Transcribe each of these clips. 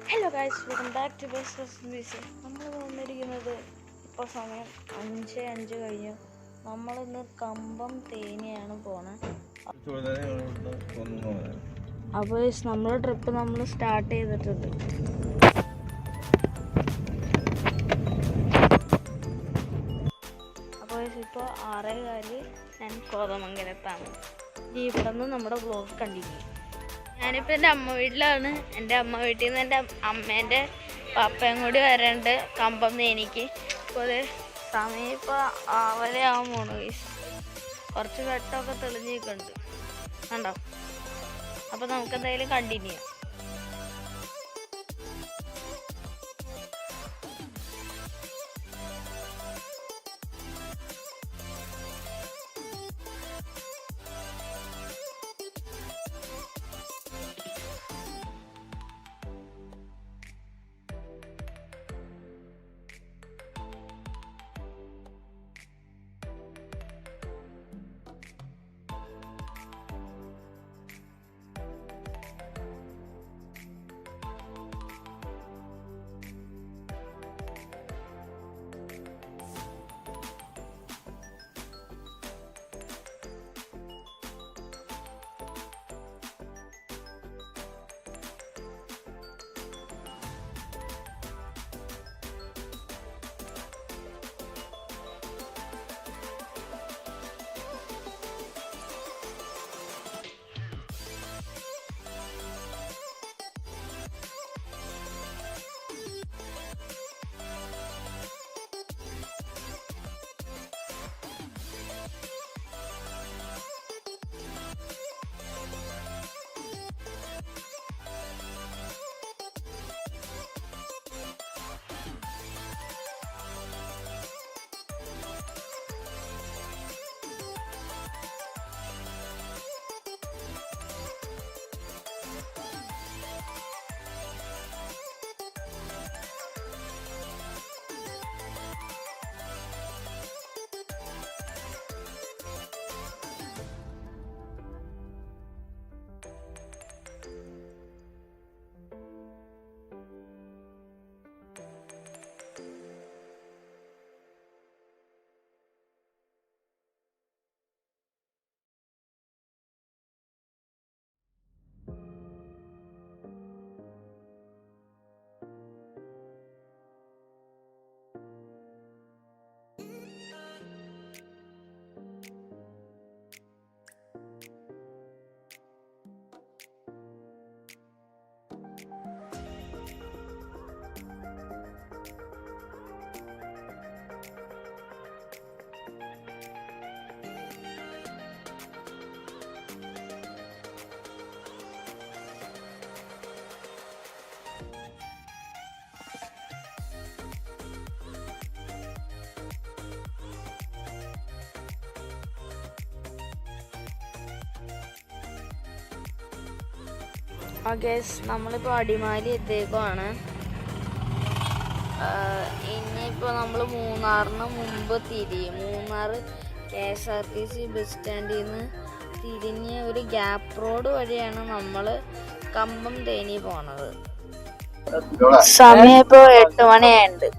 Hello guys, welcome back to BC. നമ്മൾ വന്നിരിക്കുന്നത് ഇപ്പോൾ സമയം 5:05 കഴിഞ്ഞു. നമ്മളിന്ന് കമ്പം തേനിയാണ് പോണത്. അപ്പോൾ നമ്മുടെ ട്രിപ്പ് നമ്മൾ സ്റ്റാർട്ട് ചെയ്തിട്ടുണ്ട്. അപ്പോൾ ഇപ്പോൾ 6:15 ഞാൻ കോതമംഗലത്താണ്. ഇവിടെ നിന്ന് നമ്മുടെ വ്ലോഗ് കണ്ടിന്യൂ. ഞാനിപ്പോൾ എൻ്റെ അമ്മ വീട്ടിലാണ്. എൻ്റെ അമ്മ വീട്ടിൽ നിന്ന് എൻ്റെ അമ്മേൻ്റെ പപ്പയും കൂടി വരണ്ട് കമ്പം തേനിക്ക്. ഇപ്പോൾ അത് സമയം ഇപ്പോൾ 6:30 പോണു. കുറച്ച് വെട്ടമൊക്കെ തെളിഞ്ഞിട്ടുണ്ട് കണ്ടോ. അപ്പോൾ നമുക്ക് എന്തായാലും കണ്ടിന്യൂ ചെയ്യാം. നമ്മളിപ്പോൾ അടിമാലി എത്തിയേക്കുവാണ്. ഇനിയിപ്പോൾ നമ്മൾ മൂന്നാറിന് മുമ്പ് തിരിയും. മൂന്നാർ KSRTC ബസ് സ്റ്റാൻഡിൽ നിന്ന് തിരിഞ്ഞ് ഒരു ഗ്യാപ്പ് റോഡ് വഴിയാണ് നമ്മൾ കമ്പം തേനി പോണത്. സമയം ഇപ്പോൾ 8 മണിയായിട്ടുണ്ട്.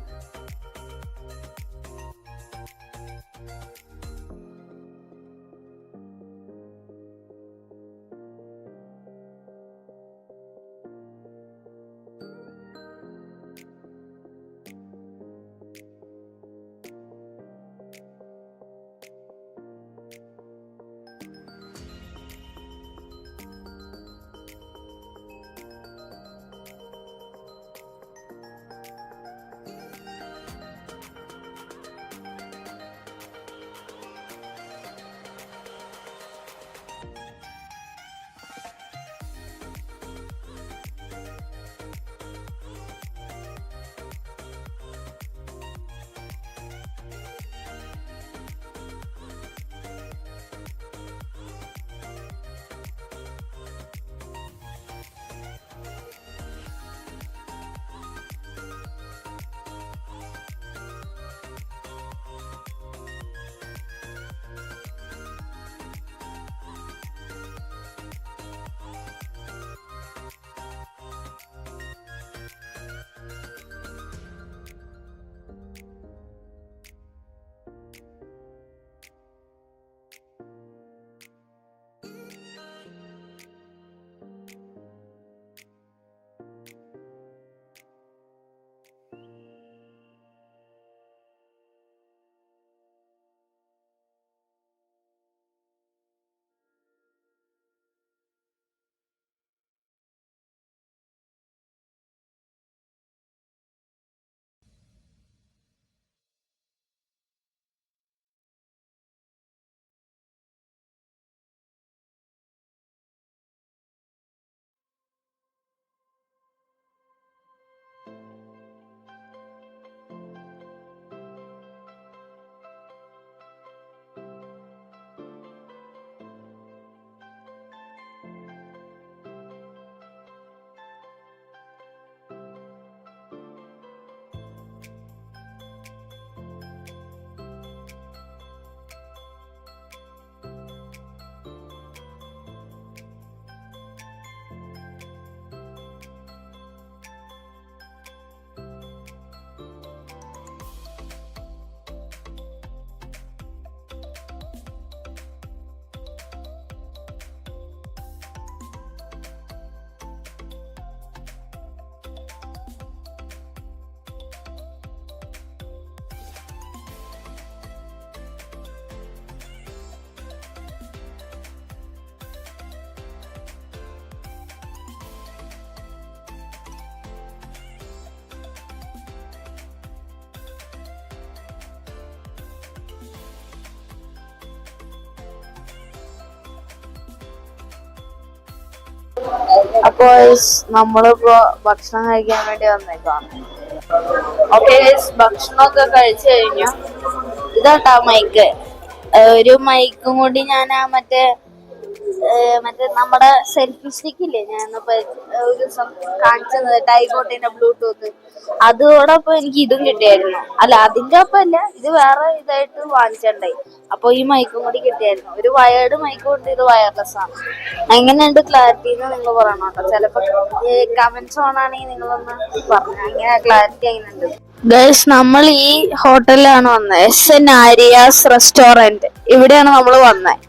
അപ്പൊ നമ്മളിപ്പോ ഭക്ഷണം കഴിക്കാൻ വേണ്ടി വന്നേക്കാണ്. ഓക്കെ, ഭക്ഷണമൊക്കെ കഴിച്ചു കഴിഞ്ഞു. ഇതാട്ടാ മൈക്ക്. ഒരു മൈക്കും കൂടി ഞാൻ മറ്റേ നമ്മുടെ സെൽഫി സ്റ്റിക്ക് ഇല്ലേ, ഞാൻ ഒരു ദിവസം കാണിച്ചത് ടൈഗോട്ടിന്റെ ബ്ലൂടൂത്ത്, അതോടൊപ്പം എനിക്ക് ഇതും കിട്ടിയായിരുന്നു. അല്ല, അതിന്റെ ഒപ്പം അല്ല, ഇത് വേറെ ഇതായിട്ട് വാങ്ങിച്ചിട്ടുണ്ടായി. അപ്പൊ ഈ മൈക്കും കൂടി കിട്ടിയായിരുന്നു. ഒരു വയേർഡ് മൈക്കും ഉണ്ട്, ഇത് വയർലെസ് ആണ്. എങ്ങനെയുണ്ട് ക്ലാരിറ്റി എന്ന് നിങ്ങൾ പറയണം കേട്ടോ. ചിലപ്പോ കമന്റ്സ് ഓണാണെങ്കിൽ നിങ്ങളൊന്ന് പറഞ്ഞു എങ്ങനെ ക്ലാരിറ്റി എങ്ങനെയുണ്ട്. ഗൈസ്, നമ്മൾ ഈ ഹോട്ടലിലാണ് വന്നത്, എസ്.എൻ. ആര്യാസ് റെസ്റ്റോറന്റ്. ഇവിടെയാണ് നമ്മൾ വന്നത്.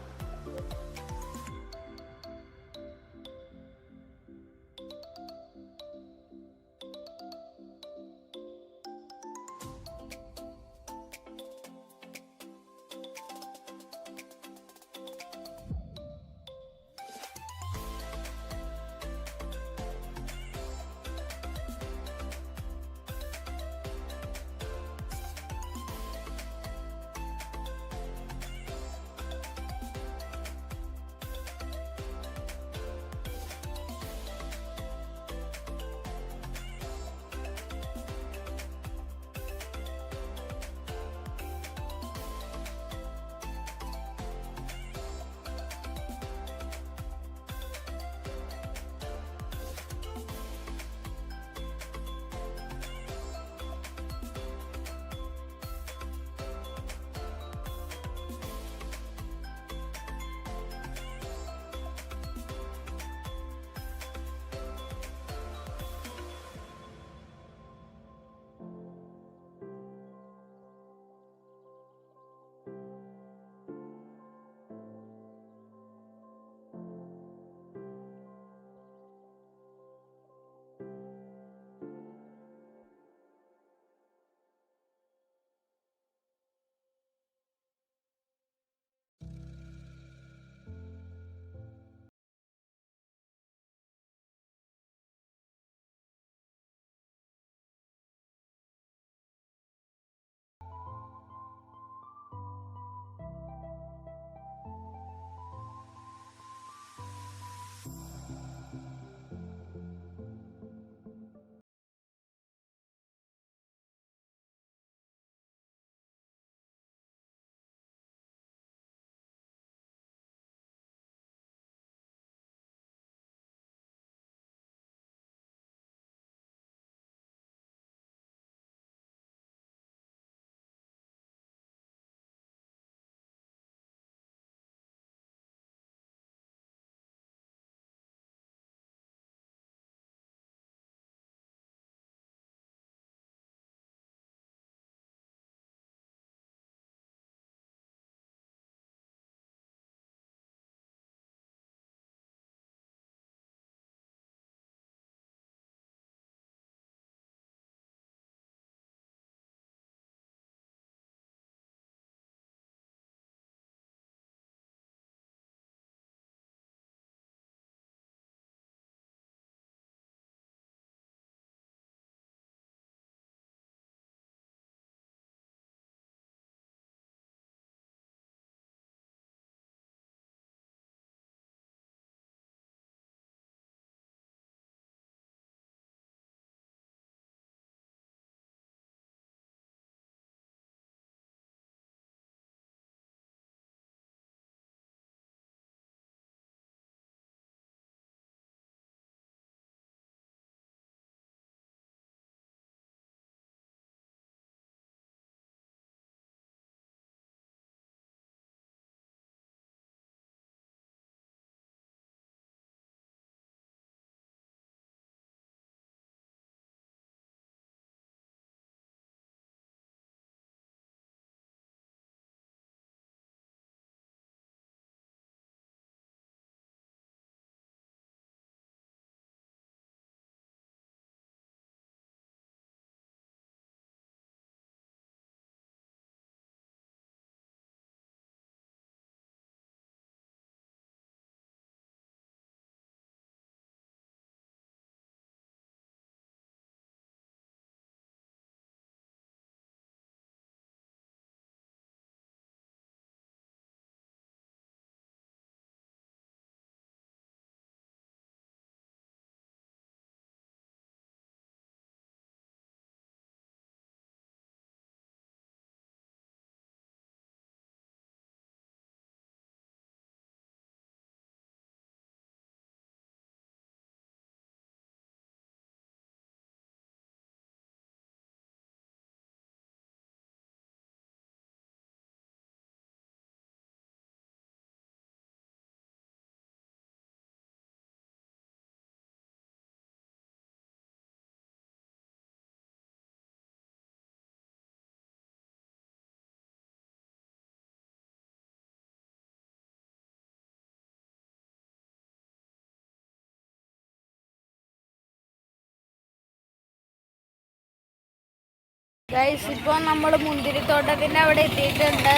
ഗൈസ്, ഇപ്പോൾ നമ്മൾ മുന്തിരിത്തോട്ടത്തിൻ്റെ അവിടെ എത്തിയിട്ടുണ്ട്.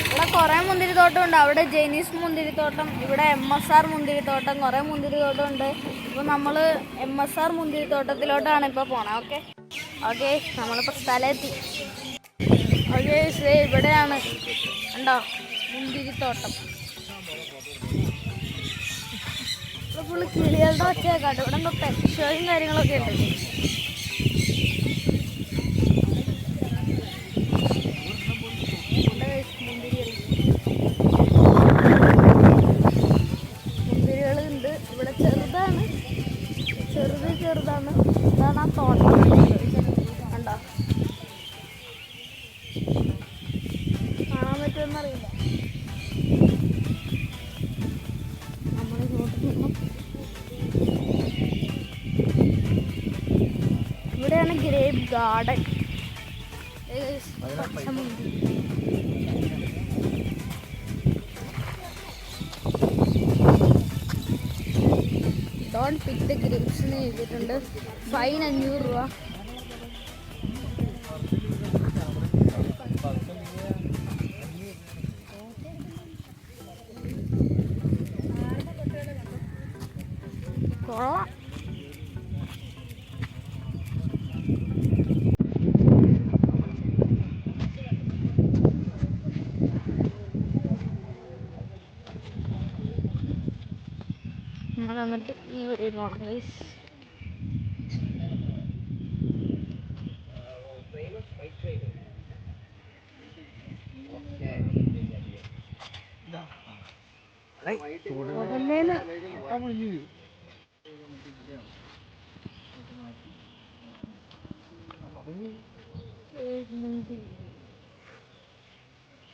ഇവിടെ കുറേ മുന്തിരിത്തോട്ടമുണ്ട്. അവിടെ ജെനീസ് മുന്തിരിത്തോട്ടം, ഇവിടെ MSR മുന്തിരിത്തോട്ടം, കുറേ മുന്തിരിത്തോട്ടം ഉണ്ട്. ഇപ്പോൾ നമ്മൾ MSR മുന്തിരിത്തോട്ടത്തിലോട്ടാണ് ഇപ്പോൾ പോണത്. ഓക്കെ ഓക്കെ, നമ്മളിപ്പോൾ സ്ഥലമെത്തി. ഓക്കെ, ഇവിടെയാണ് ഉണ്ടോ മുന്തിരിത്തോട്ടം. ഇവിടെ ഫുള്ള് കിളികളുടെ ഒച്ചയൊക്കെയാണ്. ഇവിടെ എന്തോ പെറ്റ് ഷോയും കാര്യങ്ങളൊക്കെ ഉണ്ട്. മുന്തിരികളുണ്ട് ഇവിടെ. ചെറുതാണ്, ചെറുതാണ്. ഇതാണ് ആ തോട്ടം. കണ്ടോ, കാണാൻ പറ്റുമെന്നറിയില്ല. നമ്മൾ ഇവിടെയാണ് grape garden. Don't pick the grapes എന്ന് എഴുതിയിട്ടുണ്ട്. ഫൈൻ 500 രൂപ. കൊള്ളാം. നമ്മൾ എന്നിട്ട് ഈ വീഡിയോ നോക്കാം.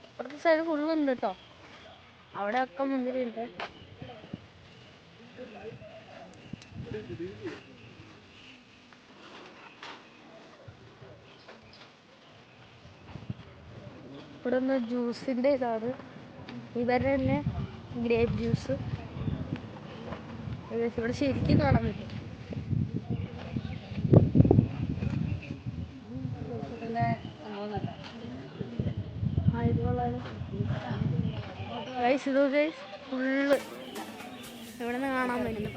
അപ്പുറത്തെ സൈഡ് ഫുള്ളുണ്ട് കേട്ടോ. അവിടെയൊക്കെ മുന്തിരി ഉണ്ട്. ഇവിടെ ഒന്ന് ജ്യൂസിൻ്റെ ഇതാണ്. ഇവരുടെ തന്നെ ഗ്രേപ്പ് ജ്യൂസ്. ഇവിടെ ശരിക്കും കാണാൻ പറ്റും. ഫുള്ള് ഇവിടെ നിന്ന് കാണാൻ പറ്റും.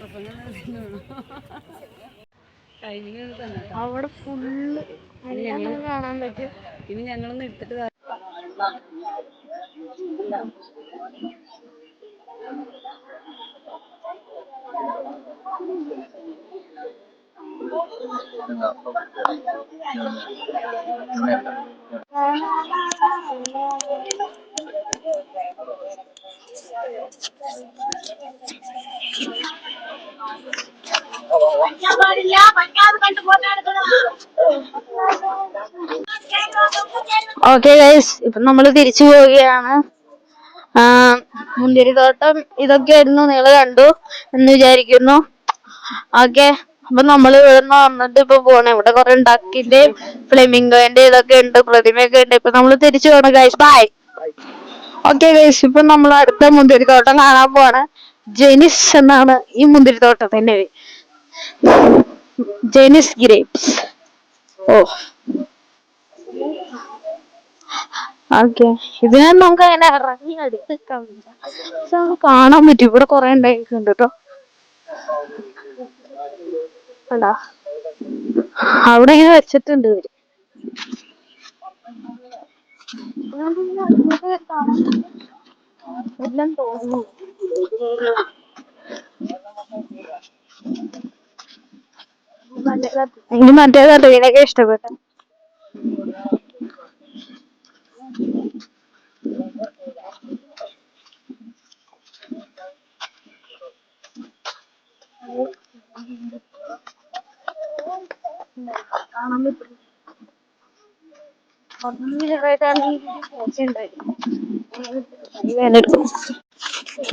അവിടെ ഫുള്ള് കാണാൻ പറ്റും. ഇനി ഞങ്ങളൊന്ന് എടുത്തിട്ട് ഓക്കെ ഗൈസ്, ഇപ്പൊ നമ്മള് തിരിച്ചു പോവുകയാണ്. മുന്തിരിത്തോട്ടം ഇതൊക്കെയായിരുന്നു, നിങ്ങൾ കണ്ടു എന്ന് വിചാരിക്കുന്നു. ഓക്കെ, അപ്പൊ നമ്മള് ഇവിടുന്ന് വന്നിട്ട് ഇപ്പൊ പോണേ. ഇവിടെ കുറെ ഡക്കിന്റെയും ഫ്ലെമിംഗോന്റെ ഇതൊക്കെ ഉണ്ട്, പ്രതിമയൊക്കെ ഉണ്ട്. ഇപ്പൊ നമ്മള് തിരിച്ചു പോകണം ഗൈസ്. ബൈ. ഓക്കെ ഗൈസ്, ഇപ്പൊ നമ്മൾ അടുത്ത മുന്തിരിത്തോട്ടം കാണാൻ പോവാണ്. ജെനിസ് എന്നാണ് ഈ മുന്തിരിത്തോട്ടത്തിന്റെ പേര്. ജെനിസ് ഗ്രേപ്സ്. ഓ ഓക്കെ, ഇതിനൊന്നും നമുക്ക് അങ്ങനെ ഇറങ്ങി അടുത്ത് കാണാൻ പറ്റും. ഇവിടെ കൊറേ ഉണ്ടായിട്ടുണ്ട് കേട്ടോ. അല്ല, അവിടെ ഇങ്ങനെ വെച്ചിട്ടുണ്ട് ഇവര്. എല്ലാം തോന്നുന്നു. എനിക്ക് മറ്റേതല്ല, ഇതിനൊക്കെ ഇഷ്ടപ്പെട്ട.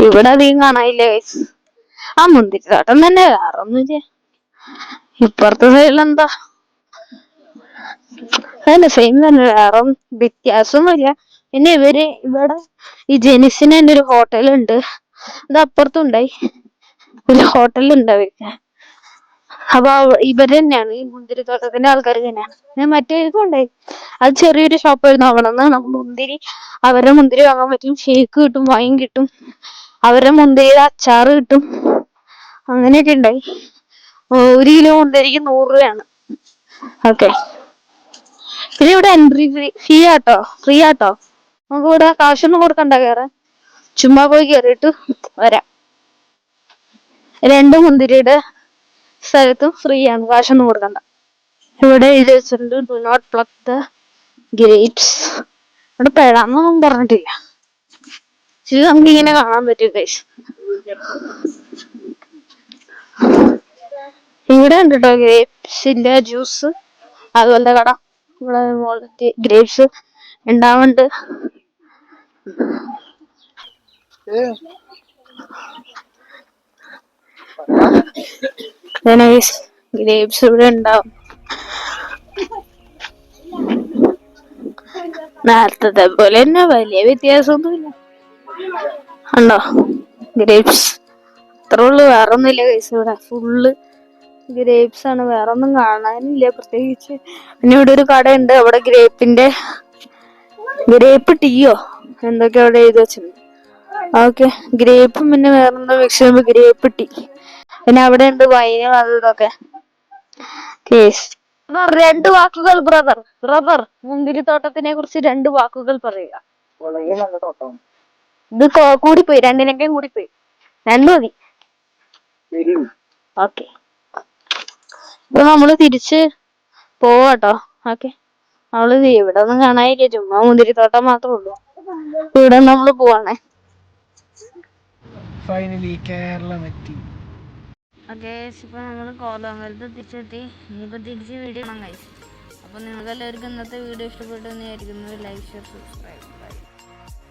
ഇവിടെ അധികം കാണാനില്ല ഗൈസ്. ആ മുന്തിരിത്തോട്ടം തന്നെ, വേറൊന്നുമില്ല. ഇപ്പുറത്തെ സൈഡിലെന്താ അതന്നെ, സെയിം തന്നെ, വേറെ വ്യത്യാസമൊന്നുമില്ല. പിന്നെ ഇവിടെ ഈ ജെനിസിന് തന്നെ ഒരു ഹോട്ടലുണ്ട്. അത് അപ്പുറത്തുണ്ടായി ഒരു ഹോട്ടലുണ്ട് അവർക്ക്. അപ്പൊ ഇവര് തന്നെയാണ് ഈ മുന്തിരിത്തോട്ടത്തിന്റെ ആൾക്കാർ തന്നെയാണ്. ഞാൻ മറ്റേ ഇതുണ്ടായി, അത് ചെറിയൊരു ഷോപ്പായിരുന്നു. അവിടെ നിന്ന് നമുക്ക് മുന്തിരി, അവരുടെ മുന്തിരി വാങ്ങാൻ പറ്റും, ഷേക്ക് കിട്ടും, വൈൻ കിട്ടും, അവരുടെ മുന്തിരിയുടെ അച്ചാറ് കിട്ടും, അങ്ങനെയൊക്കെ ഉണ്ടായി. 1 കിലോ മുന്തിരിക്ക് 100 രൂപയാണ്. ഓക്കെ, പിന്നെ ഇവിടെ എൻട്രി ഫ്രീ ആട്ടോ, ഫ്രീ ആട്ടോ. നമുക്ക് ഇവിടെ കാശൊന്നും കൊടുക്കണ്ട കയറാൻ, ചുമ്മാ പോയി കയറിയിട്ട് വരാം. 2 മുന്തിരിയുടെ സ്ഥലത്തും ഫ്രീ ആണ്, കാശൊന്നും കൊടുക്കണ്ട. ഇവിടെ എഴുതി വെച്ചിട്ടുണ്ട് do not pluck the grapes. ഇവിടെ പെടാന്നൊന്നും പറഞ്ഞിട്ടില്ല. ശരി, നമുക്ക് ഇങ്ങനെ കാണാൻ പറ്റും ഗൈസ്. ഇവിടെ ഉണ്ട് കേട്ടോ ഗ്രേപ്സിന്റെ ജ്യൂസ്, അതുപോലത്തെ കട. ഇവിടെ ഗ്രേപ്സ് ഉണ്ടാവുന്നുണ്ട്. ഗ്രേപ്സ് ഇവിടെ ഉണ്ടാവും. നേരത്തെ പോലെ തന്നെ വലിയ വ്യത്യാസമൊന്നുമില്ല. ഉണ്ടോ ഗ്രേപ്സ്? അത്രേ ഉള്ളു, വേറെ ഒന്നുമില്ല കേസ്. ഇവിടെ ഫുള്ള് ഗ്രേപ്സ് ആണ്, വേറെ ഒന്നും കാണാനില്ല പ്രത്യേകിച്ച്. പിന്നെ ഇവിടെ ഒരു കടയുണ്ട്, അവിടെ ഗ്രേപ്പ് ടീയോ എന്തൊക്കെ അവിടെ എഴുതി വെച്ചിട്ടുണ്ട്. ഓക്കെ, ഗ്രേപ്പും പിന്നെ വേറെന്തോ മിക്സ് ചെയ്യുമ്പോ ഗ്രേപ്പ് ടീ. പിന്നെ അവിടെ ഉണ്ട് വൈനും അത് ഇതൊക്കെ. കേസ് 2 വാക്കുകൾ ബ്രദർ മുന്തിരിത്തോട്ടത്തിനെ കുറിച്ച് 2 വാക്കുകൾ പറയുക. ഇത് കൂടിപ്പോയി, 2 കൂടിപ്പോയി, 2 മതി. ഓക്കെ, ഇപ്പൊ നമ്മള് തിരിച്ച് പോവാട്ടോ. ഓക്കെ, നമ്മള് ഇവിടെ ഒന്നും കാണാനില്ല, ചുമ്മാ മുന്തിരിത്തോട്ടം മാത്രമേ ഉള്ളൂ. ഇവിടെ നമ്മള് പോവാണേ. ഫൈനലി കേരളം എത്തി. ഓക്കെ, ഇപ്പൊ നമ്മള് കോതമംഗലത്ത് തിരിച്ചെത്തി. ഇനിയിപ്പോ തിരിച്ച് വീഡിയോ കാണാം ഗൈസ്. അപ്പൊ നിങ്ങൾക്ക് എല്ലാവർക്കും ഇന്നത്തെ വീഡിയോ ഇഷ്ടപ്പെട്ടു എന്ന് വിചാരിക്കുന്നു. Like, share, subscribe.